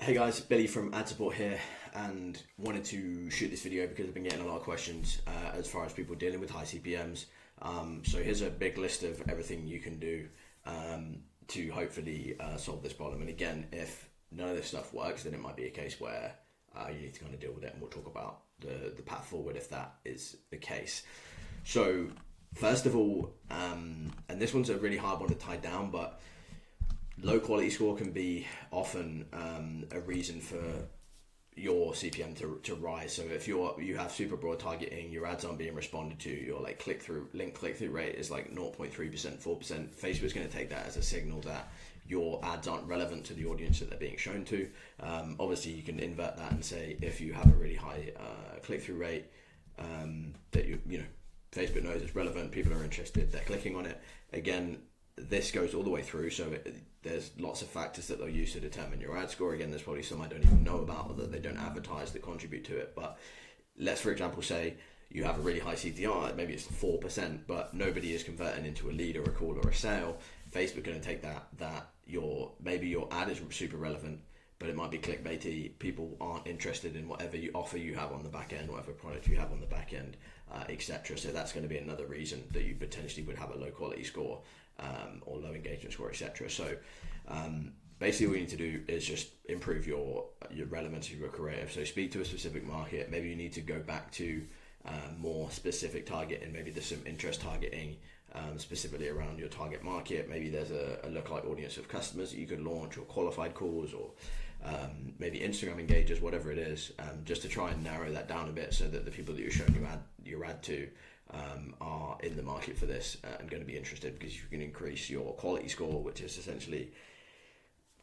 Hey guys, Billy from Ad Support here, and wanted to shoot this video because I've been getting a lot of questions as far as people dealing with high CPMs. So here's a big list of everything you can do to hopefully solve this problem. And again, if none of this stuff works, then it might be a case where you need to kind of deal with it, and we'll talk about the path forward if that is the case. So first of all, and this one's a really hard one to tie down, but low quality score can be often a reason for your CPM to rise. So if you have super broad targeting, your ads aren't being responded to, your like click-through rate is like 0.3%, 4%, Facebook's going to take that as a signal that your ads aren't relevant to the audience that they're being shown to. Obviously you can invert that and say if you have a really high click-through rate, that you know Facebook knows it's relevant, people are interested, they're clicking on it. Again, this goes all the way through, so there's lots of factors that they'll use to determine your ad score. Again, there's probably some I don't even know about or that they don't advertise that contribute to it. But let's, for example, say you have a really high CTR, maybe it's 4%, but nobody is converting into a lead or a call or a sale. Facebook going to take that maybe your ad is super relevant, but it might be clickbaity. People aren't interested in whatever offer you have on the back end, whatever product you have on the back end, etc. So that's going to be another reason that you potentially would have a low quality score. Or low engagement score, etc. So basically what you need to do is just improve your relevance of your creative. So speak to a specific market. Maybe you need to go back to more specific targeting. Maybe there's some interest targeting specifically around your target market. Maybe there's a lookalike audience of customers that you could launch, or qualified calls, or maybe Instagram engagers, whatever it is, just to try and narrow that down a bit so that the people that you're showing your ad to are in the market for this and going to be interested, because you can increase your quality score, which is essentially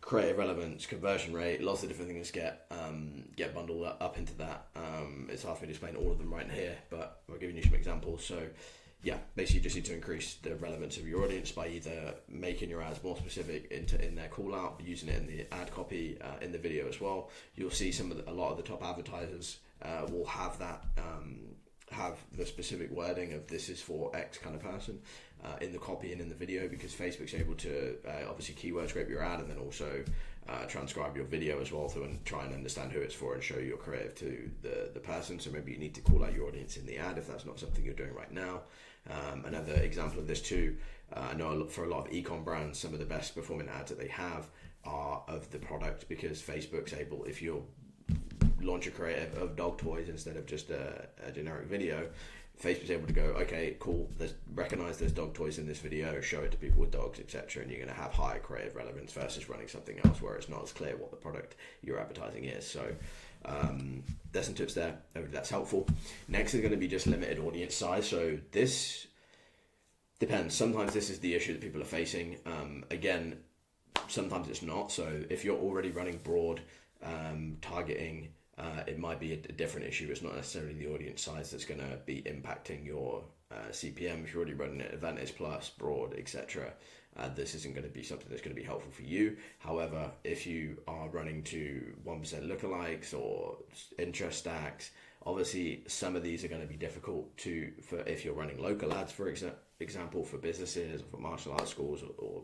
creative relevance, conversion rate, lots of different things get bundled up into that. It's hard for me to explain all of them right here, but we're giving you some examples. So yeah, basically you just need to increase the relevance of your audience by either making your ads more specific in their call out, using it in the ad copy, in the video as well. You'll see a lot of the top advertisers will have that have the specific wording of this is for X kind of person in the copy and in the video, because Facebook's able to obviously keyword scrape your ad and then also transcribe your video as well to try and understand who it's for and show your creative to the person. So maybe you need to call out your audience in the ad if that's not something you're doing right now. Another example of this too, I know for a lot of e-com brands, some of the best performing ads that they have are of the product, because Facebook's able, if you're launch a creative of dog toys instead of just a generic video, Facebook's able to go, okay, cool, recognize there's dog toys in this video, show it to people with dogs, etc. And you're going to have higher creative relevance versus running something else where it's not as clear what the product you're advertising is. So there's some tips there. Hopefully that's helpful. Next is going to be just limited audience size. So this depends. Sometimes this is the issue that people are facing. Again, sometimes it's not. So if you're already running broad targeting, it might be a different issue. It's not necessarily the audience size that's going to be impacting your CPM. If you're already running it Advantage Plus, broad, etc., this isn't going to be something that's going to be helpful for you. However, if you are running to 1% lookalikes or interest stacks, obviously some of these are going to be difficult for if you're running local ads, for example, for businesses or for martial arts schools or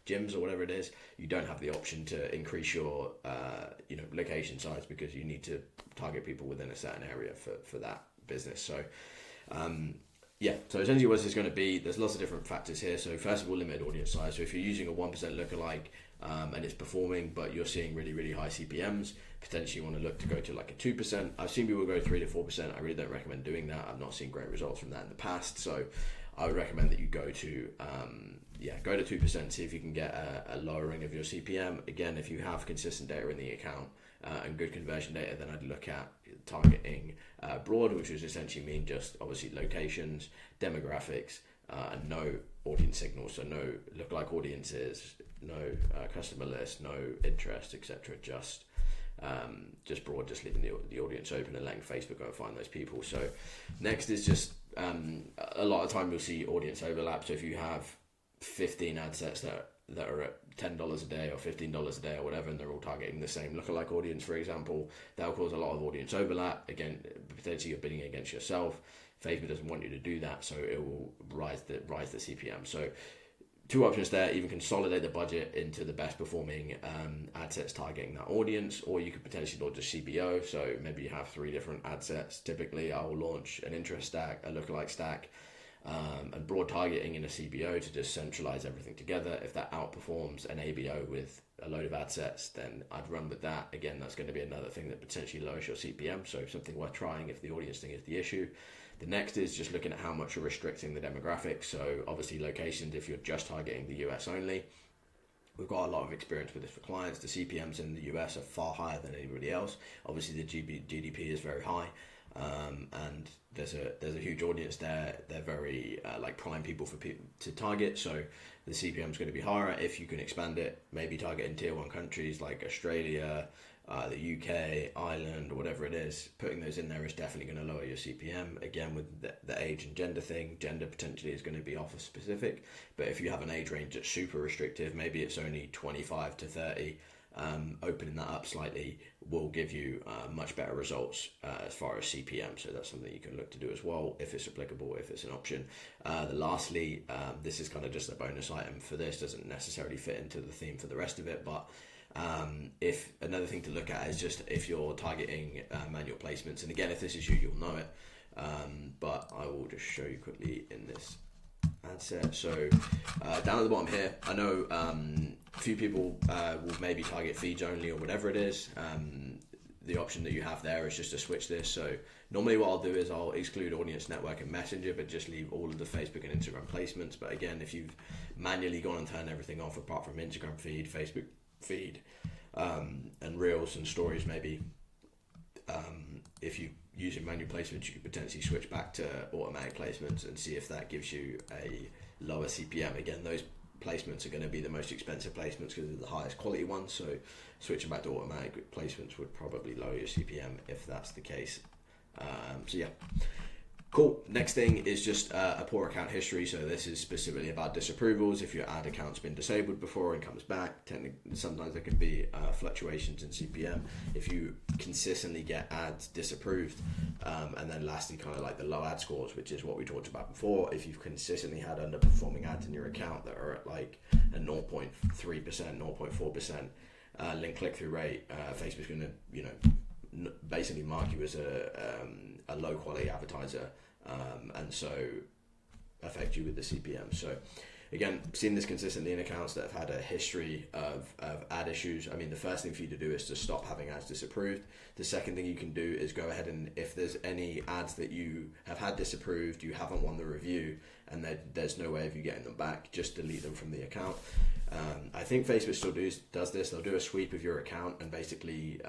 gyms or whatever it is. You don't have the option to increase your location size, because you need to target people within a certain area for that business. So so essentially what this is going to be, there's lots of different factors here. So first of all, limited audience size. So if you're using a 1% lookalike and it's performing, but you're seeing really, really high CPMs, potentially you want to look to go to like a 2%. I've seen people go 3 to 4%. I really don't recommend doing that. I've not seen great results from that in the past. So I would recommend that you go to 2%, see if you can get a lowering of your CPM. Again, if you have consistent data in the account and good conversion data, then I'd look at targeting broad, which would essentially mean just obviously locations, demographics, and no audience signals. So no lookalike audiences, no customer list, no interest, etc. Just broad, just leaving the audience open and letting Facebook go and find those people. So next is just a lot of time you'll see audience overlap. So if you have 15 ad sets that are at $10 a day or $15 a day or whatever, and they're all targeting the same lookalike audience, for example, that will cause a lot of audience overlap. Again, potentially you're bidding against yourself. Facebook doesn't want you to do that, so it will rise the CPM. So two options there: either consolidate the budget into the best performing ad sets targeting that audience, or you could potentially launch a CBO. So maybe you have 3 different ad sets. Typically, I will launch an interest stack, a lookalike stack, and broad targeting in a CBO to just centralize everything together. If that outperforms an ABO with a load of ad sets, then I'd run with that. Again, that's going to be another thing that potentially lowers your CPM, so something worth trying if the audience thing is the issue. The next is just looking at how much you're restricting the demographics. So obviously locations, if you're just targeting the US only. We've got a lot of experience with this for clients. The CPMs in the US are far higher than anybody else. Obviously the GDP is very high, and there's a huge audience there. They're very like prime people for people to target. So the CPM is going to be higher. If you can expand it, maybe target in tier 1 countries like Australia, the UK, Ireland, or whatever it is. Putting those in there is definitely going to lower your CPM. Again, with the age and gender thing, gender potentially is going to be offer specific, but if you have an age range that's super restrictive, maybe it's only 25 to 30, opening that up slightly will give you much better results as far as CPM. So that's something you can look to do as well if it's applicable, if it's an option. Lastly, this is kind of just a bonus item for this, doesn't necessarily fit into the theme for the rest of it, but if another thing to look at is just if you're targeting manual placements, and again, if this is you, you'll know it, but I will just show you quickly in this ad set. So down at the bottom here, I know a few people will maybe target feeds only or whatever it is. The option that you have there is just to switch this. So normally what I'll do is I'll exclude audience network and messenger, but just leave all of the Facebook and Instagram placements. But again, if you've manually gone and turned everything off apart from Instagram feed, Facebook feed, and reels and stories, maybe if you using manual placements, you could potentially switch back to automatic placements and see if that gives you a lower CPM. Again, those placements are going to be the most expensive placements because they're the highest quality ones, so switching back to automatic placements would probably lower your CPM if that's the case. So yeah, cool. Next thing is just a poor account history. So this is specifically about disapprovals. If your ad account's been disabled before and comes back, sometimes there can be fluctuations in CPM. If you consistently get ads disapproved, and then lastly, kind of like the low ad scores, which is what we talked about before. If you've consistently had underperforming ads in your account that are at like a 0.3%, 0.4% link click-through rate, Facebook's going to, basically mark you as a low quality advertiser, and so affect you with the CPM. So again, seeing this consistently in accounts that have had a history of ad issues, I mean, the first thing for you to do is to stop having ads disapproved. The second thing you can do is go ahead and if there's any ads that you have had disapproved, you haven't won the review, and there's no way of you getting them back, just delete them from the account. I think Facebook still does this. They'll do a sweep of your account and basically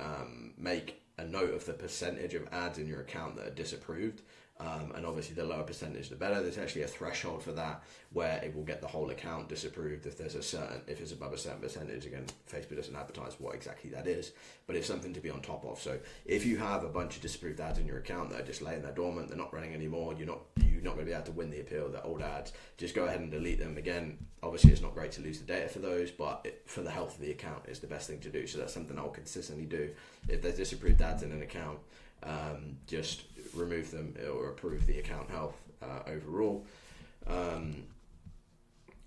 make a note of the percentage of ads in your account that are disapproved, and obviously the lower percentage the better. There's actually a threshold for that where it will get the whole account disapproved if it's above a certain percentage. Again, Facebook doesn't advertise what exactly that is, but it's something to be on top of. So if you have a bunch of disapproved ads in your account that are just laying there dormant, they're not running anymore, you're not going to be able to win the appeal. They're old ads, just go ahead and delete them. Again, obviously it's not great to lose the data for those, but for the health of the account is the best thing to do. So that's something I'll consistently do. If there's disapproved ads in an account, just remove them or improve the account health overall.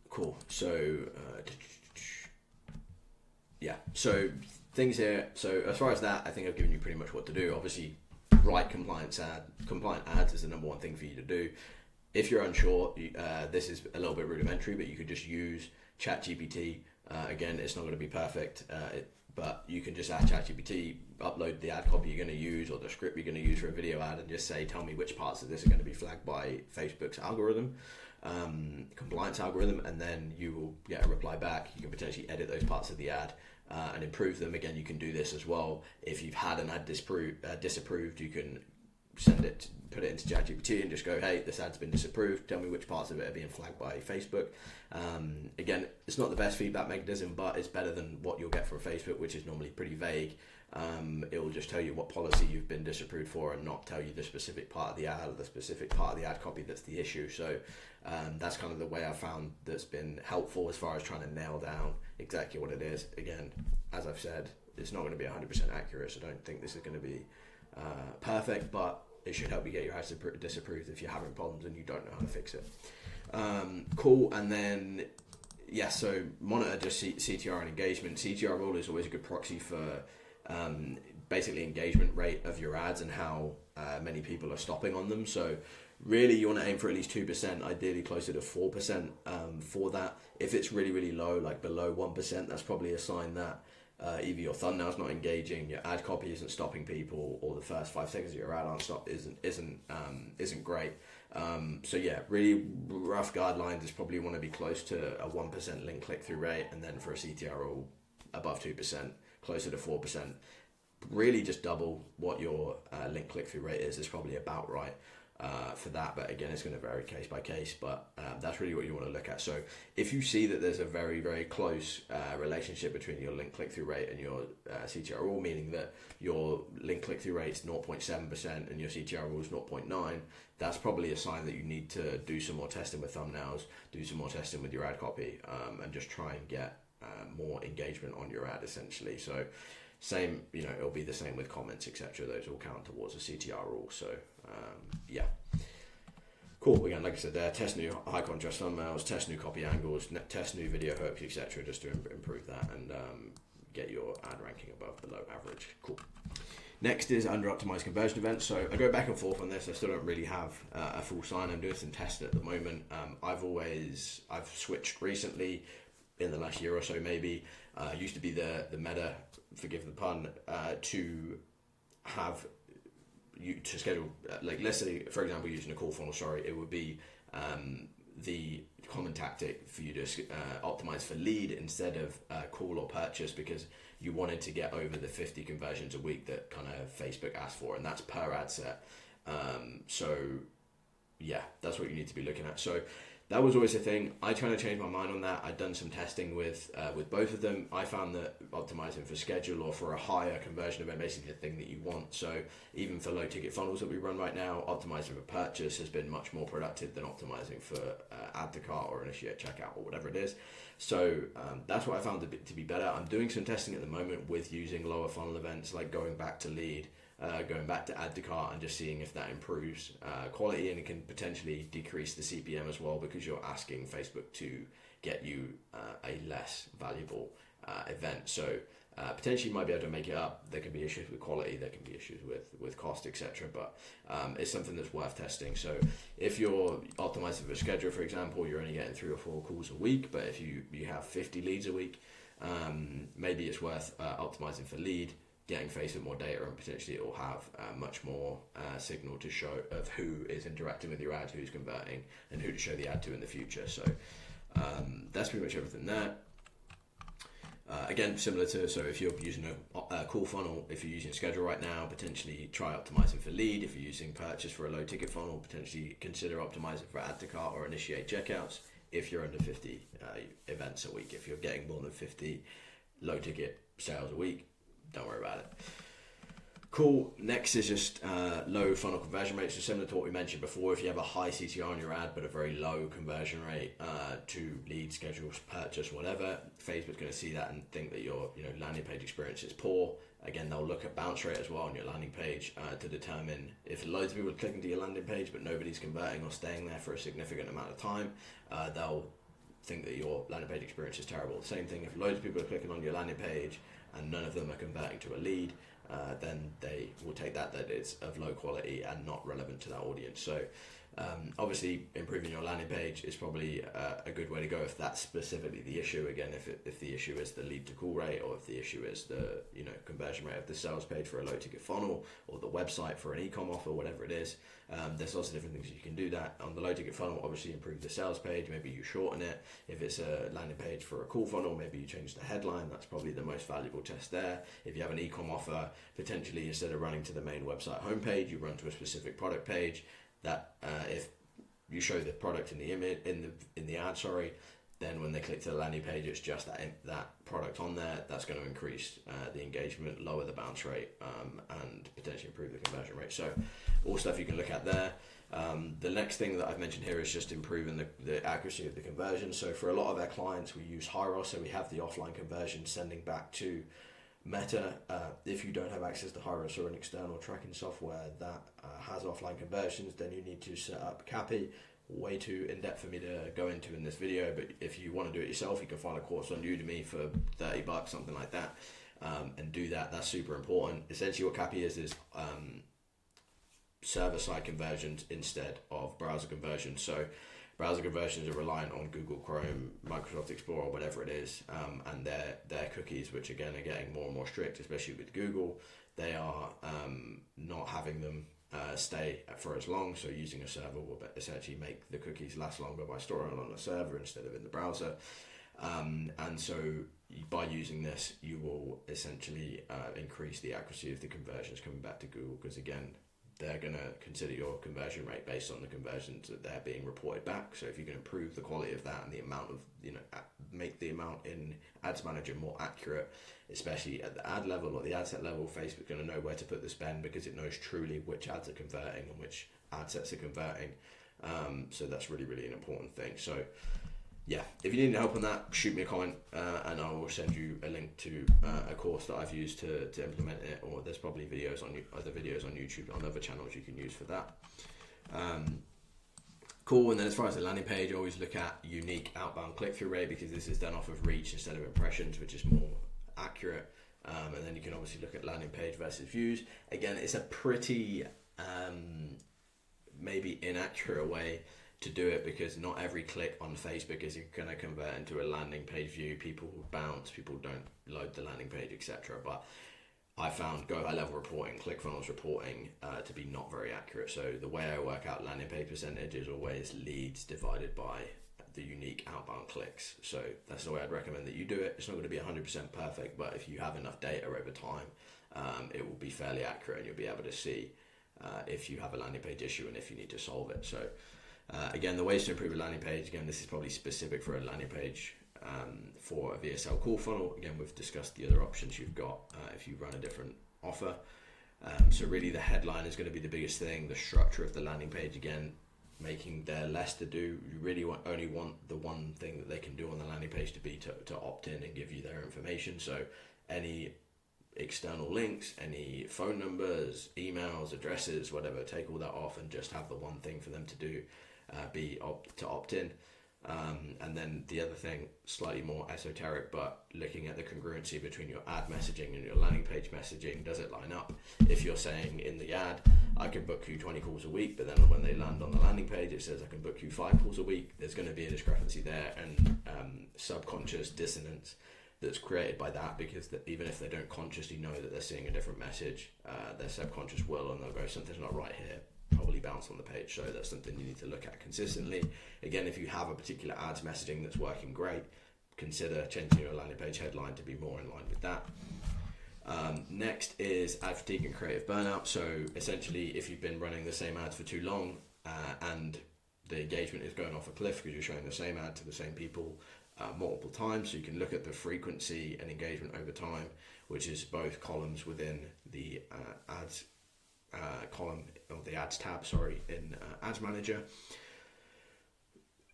Cool. So yeah, so things here. So as far as that, I think I've given you pretty much what to do. Obviously, write compliant ads is the number one thing for you to do. If you're unsure, this is a little bit rudimentary, but you could just use ChatGPT. Again, it's not going to be perfect, but you can just ask ChatGPT, upload the ad copy you're going to use or the script you're going to use for a video ad, and just say, tell me which parts of this are going to be flagged by Facebook's algorithm, compliance algorithm, and then you will get a reply back. You can potentially edit those parts of the ad and improve them. Again, you can do this as well. If you've had an ad disapproved, you can put it into ChatGPT and just go, hey, this ad's been disapproved, tell me which parts of it are being flagged by Facebook. Again, it's not the best feedback mechanism, but it's better than what you'll get from Facebook, which is normally pretty vague. It will just tell you what policy you've been disapproved for and not tell you the specific part of the ad or the specific part of the ad copy that's the issue. So that's kind of the way I found that's been helpful as far as trying to nail down exactly what it is. Again, as I've said, it's not going to be 100% accurate, so I don't think this is going to be perfect, but it should help you get your ads disapproved if you're having problems and you don't know how to fix it. Cool. And then Yeah, so monitor just CTR and engagement. CTR rule is always a good proxy for um, basically engagement rate of your ads and how many people are stopping on them. So really you want to aim for at least 2%, ideally closer to 4% for that. If it's really, really low, like below 1%, that's probably a sign that either your thumbnail's not engaging, your ad copy isn't stopping people, or the first 5 seconds of your ad on stop isn't great. So yeah, really rough guidelines is probably want to be close to a 1% link click through rate, and then for a CTR rule above 2%, closer to 4%. Really just double what your link click through rate is probably about right for that, but again it's going to vary case by case, but that's really what you want to look at. So if you see that there's a very, very close relationship between your link click through rate and your CTR rule, meaning that your link click through rate is 0.7% and your CTR rule is 0.9, that's probably a sign that you need to do some more testing with thumbnails, do some more testing with your ad copy, and just try and get more engagement on your ad essentially. So same, it'll be the same with comments, etc. Those all count towards a CTR rule. So yeah, cool. Again, like I said, there, test new high contrast thumbnails, test new copy angles, test new video hooks, etc. Just to improve that and get your ad ranking above below average. Cool. Next is under optimized conversion events. So I go back and forth on this. I still don't really have a full sign. I'm doing some testing at the moment. I've switched recently in the last year or so maybe. Used to be the meta, forgive the pun, to have you to schedule, like let's say for example using a call funnel, it would be the common tactic for you to optimize for lead instead of call or purchase, because you wanted to get over the 50 conversions a week that kind of Facebook asked for, and that's per ad set. So yeah, that's what you need to be looking at. So that was always a thing. I kind of changed my mind on that. I'd done some testing with both of them. I found that optimizing for schedule or for a higher conversion event, basically the thing that you want. So even for low ticket funnels that we run right now, optimizing for purchase has been much more productive than optimizing for add to cart or initiate checkout or whatever it is. So that's what I found to be better. I'm doing some testing at the moment with using lower funnel events, like going back to lead, going back to add to cart, and just seeing if that improves quality, and it can potentially decrease the CPM as well, because you're asking Facebook to get you a less valuable event. So potentially you might be able to make it up. There can be issues with quality, there can be issues with cost, etc. But it's something that's worth testing. So if you're optimizing for schedule, for example, you're only getting 3 or 4 calls a week, but if you have 50 leads a week, maybe it's worth optimizing for lead, getting Facebook more data, and potentially it will have much more signal to show of who is interacting with your ad, who's converting, and who to show the ad to in the future. So that's pretty much everything there. Again, similar to, so if you're using a call funnel, if you're using schedule right now, potentially try optimizing for lead. If you're using purchase for a low ticket funnel, potentially consider optimizing for add to cart or initiate checkouts if you're under 50 events a week. If you're getting more than 50 low ticket sales a week, don't worry about it. Cool. Next is just low funnel conversion rates. So similar to what we mentioned before, if you have a high CTR on your ad but a very low conversion rate to lead, schedules, purchase, whatever, Facebook's going to see that and think that your landing page experience is poor. Again, they'll look at bounce rate as well on your landing page to determine if loads of people are clicking to your landing page but nobody's converting or staying there for a significant amount of time. They'll think that your landing page experience is terrible. The same thing if loads of people are clicking on your landing page and none of them are converting to a lead, then they will take that it's of low quality and not relevant to that audience. So obviously improving your landing page is probably a good way to go if that's specifically the issue. Again, if the issue is the lead to call rate, or if the issue is the conversion rate of the sales page for a low ticket funnel, or the website for an e-com offer, whatever it is, there's lots of different things you can do that. On the low ticket funnel, obviously improve the sales page, maybe you shorten it. If it's a landing page for a call funnel, maybe you change the headline. That's probably the most valuable test there. If you have an e-com offer, potentially instead of running to the main website homepage, you run to a specific product page. That if you show the product in the image in the ad, then when they click to the landing page, it's just that product on there. That's going to increase the engagement, lower the bounce rate, and potentially improve the conversion rate. So all stuff you can look at there. The next thing that I've mentioned here is just improving the accuracy of the conversion. So for a lot of our clients, we use Hyros, so we have the offline conversion sending back to Meta. If you don't have access to Hyros or an external tracking software that has offline conversions, then you need to set up CAPI, way too in depth for me to go into in this video. But if you want to do it yourself, you can find a course on Udemy for $30, something like that, and do that. That's super important. Essentially, what CAPI is server-side conversions instead of browser conversions. So browser conversions are reliant on Google Chrome, Microsoft Explorer, whatever it is, and their cookies, which again are getting more and more strict, especially with Google. They are not having them stay for as long, so using a server will essentially make the cookies last longer by storing on a server instead of in the browser. And so by using this, you will essentially increase the accuracy of the conversions coming back to Google, because again, they're going to consider your conversion rate based on the conversions that they're being reported back. So if you can improve the quality of that and the amount of, make the amount in Ads Manager more accurate, especially at the ad level or the ad set level, Facebook's going to know where to put the spend, because it knows truly which ads are converting and which ad sets are converting. So that's really, really an important thing. So yeah, if you need any help on that, shoot me a comment, and I will send you a link to a course that I've used to implement it, or there's probably other videos on YouTube on other channels you can use for that. Cool. And then as far as the landing page, always look at unique outbound click-through rate, because this is done off of reach instead of impressions, which is more accurate. And then you can obviously look at landing page versus views. Again, it's a pretty maybe inaccurate way to do it, because not every click on Facebook is going to convert into a landing page view. People bounce, people don't load the landing page, etc. But I found go high level reporting, ClickFunnels reporting to be not very accurate. So the way I work out landing page percentage is always leads divided by the unique outbound clicks. So that's the way I'd recommend that you do it. It's not going to be 100% perfect, but if you have enough data over time, it will be fairly accurate, and you'll be able to see if you have a landing page issue and if you need to solve it. So again, the ways to improve a landing page, again, this is probably specific for a landing page for a VSL call funnel. Again, we've discussed the other options you've got if you run a different offer. So really the headline is going to be the biggest thing. The structure of the landing page, again, making there less to do. You really only want the one thing that they can do on the landing page to be to opt in and give you their information. So any external links, any phone numbers, emails, addresses, whatever, take all that off and just have the one thing for them to do, to opt in. And then the other thing, slightly more esoteric, but looking at the congruency between your ad messaging and your landing page messaging. Does it line up? If you're saying in the ad, I can book you 20 calls a week, but then when they land on the landing page, it says I can book you 5 calls a week, there's going to be a discrepancy there, and subconscious dissonance that's created by that, because even if they don't consciously know that they're seeing a different message, their subconscious will, and they'll go, something's not right here, probably bounce on the page. So that's something you need to look at consistently. Again, if you have a particular ads messaging that's working great, consider changing your landing page headline to be more in line with that. Next is ad fatigue and creative burnout. So essentially, if you've been running the same ads for too long and the engagement is going off a cliff because you're showing the same ad to the same people multiple times, so you can look at the frequency and engagement over time, which is both columns within the ads column of the ads tab, in Ads Manager.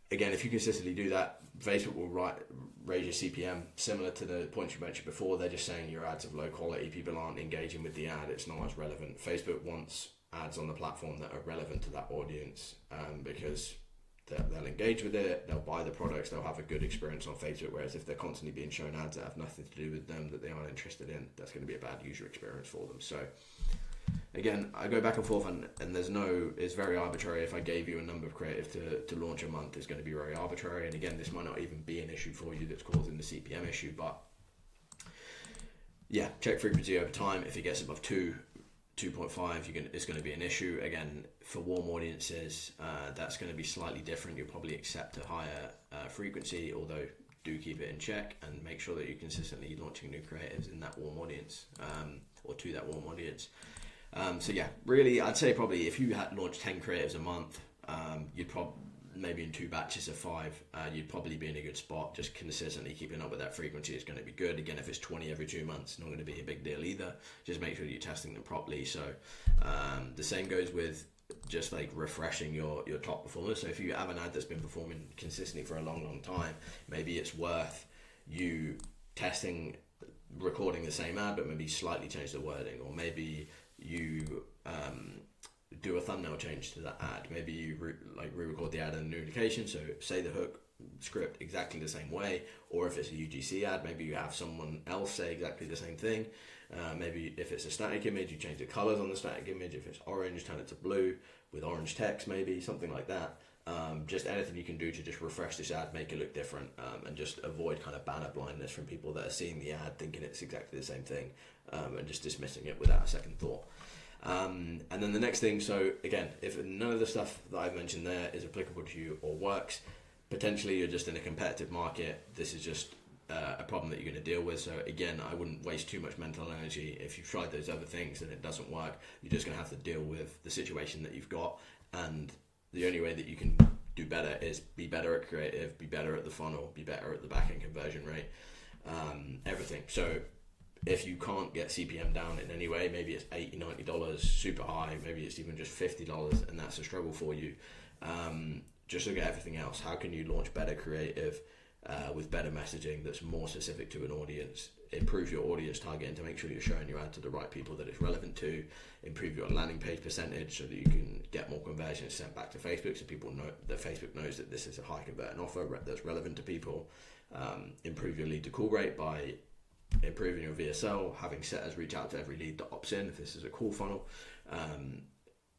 Again, if you consistently do that, Facebook will raise your CPM. Similar to the points you mentioned before, they're just saying your ads of low quality, people aren't engaging with the ad, it's not as relevant. Facebook wants ads on the platform that are relevant to that audience, because they'll engage with it, they'll buy the products, they'll have a good experience on Facebook, whereas if they're constantly being shown ads that have nothing to do with them, that they aren't interested in, that's going to be a bad user experience for them. So again, I go back and forth, and it's very arbitrary. If I gave you a number of creative to launch a month, it's going to be very arbitrary. And again, this might not even be an issue for you that's causing the CPM issue, but yeah, check frequency over time. If it gets above 2.5, it's going to be an issue. Again, for warm audiences, that's going to be slightly different. You'll probably accept a higher frequency, although do keep it in check and make sure that you're consistently launching new creatives in that warm audience, or to that warm audience. So yeah, really, I'd say probably if you had launched 10 creatives a month, you'd probably, maybe in 2 batches of 5, you'd probably be in a good spot. Just consistently keeping up with that frequency is going to be good. Again, if it's 20 every 2 months, not going to be a big deal either. Just make sure you're testing them properly. So the same goes with just like refreshing your top performers. So if you have an ad that's been performing consistently for a long time, maybe it's worth you recording the same ad, but maybe slightly change the wording, or maybe you do a thumbnail change to that ad. Maybe you re-record the ad in a new location, so say the hook script exactly the same way, or if it's a UGC ad, maybe you have someone else say exactly the same thing. Maybe if it's a static image, you change the colors on the static image. If it's orange, turn it to blue with orange text, maybe something like that. Just anything you can do to just refresh this ad, make it look different, and just avoid kind of banner blindness from people that are seeing the ad thinking it's exactly the same thing, and just dismissing it without a second thought. And then the next thing, so again, if none of the stuff that I've mentioned there is applicable to you or works, potentially you're just in a competitive market. This is just a problem that you're going to deal with. So again, I wouldn't waste too much mental energy. If you've tried those other things and it doesn't work, you're just going to have to deal with the situation that you've got. And the only way that you can do better is be better at creative, be better at the funnel, be better at the back-end conversion rate, everything. So if you can't get CPM down in any way, maybe it's $80, $90, super high, maybe it's even just $50, and that's a struggle for you. Just look at everything else. How can you launch better creative with better messaging that's more specific to an audience? Improve your audience targeting to make sure you're showing your ad to the right people that it's relevant to. Improve your landing page percentage so that you can get more conversions sent back to Facebook, so people know that Facebook knows that this is a high converting offer that's relevant to people. Improve your lead to call rate by improving your VSL, having setters reach out to every lead that opts in if this is a call funnel.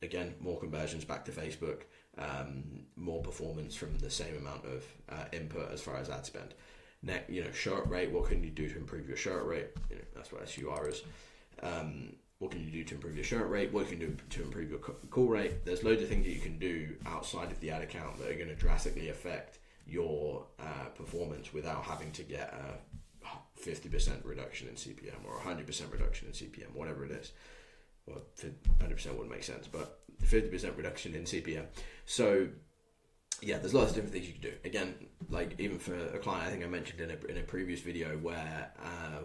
Again, more conversions back to Facebook, more performance from the same amount of input as far as ad spend. Next, show up rate. What can you do to improve your show up rate? That's what SUR is. What can you do to improve your show up rate? What can you do to improve your call rate? There's loads of things that you can do outside of the ad account that are going to drastically affect your performance without having to get a 50% reduction in CPM or 100% reduction in CPM, whatever it is. Well, 100% wouldn't make sense, but 50% reduction in CPM. So yeah, there's lots of different things you can do. Again, like even for a client, I think I mentioned in a previous video where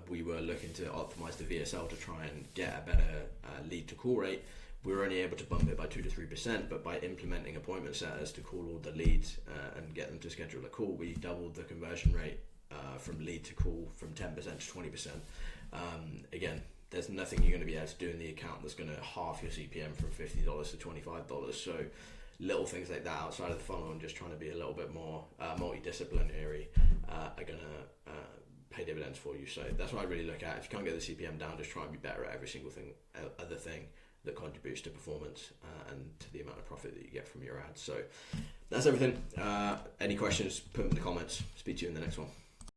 we were looking to optimize the VSL to try and get a better lead to call rate. We were only able to bump it by 2 to 3%, but by implementing appointment setters to call all the leads and get them to schedule a call, we doubled the conversion rate from lead to call from 10% to 20%. Again, there's nothing you're going to be able to do in the account that's going to halve your CPM from $50 to $25. So little things like that outside of the funnel and just trying to be a little bit more multidisciplinary are going to pay dividends for you. So that's what I really look at. If you can't get the CPM down, just try and be better at every single other thing that contributes to performance and to the amount of profit that you get from your ads. So that's everything. Any questions, put them in the comments. Speak to you in the next one.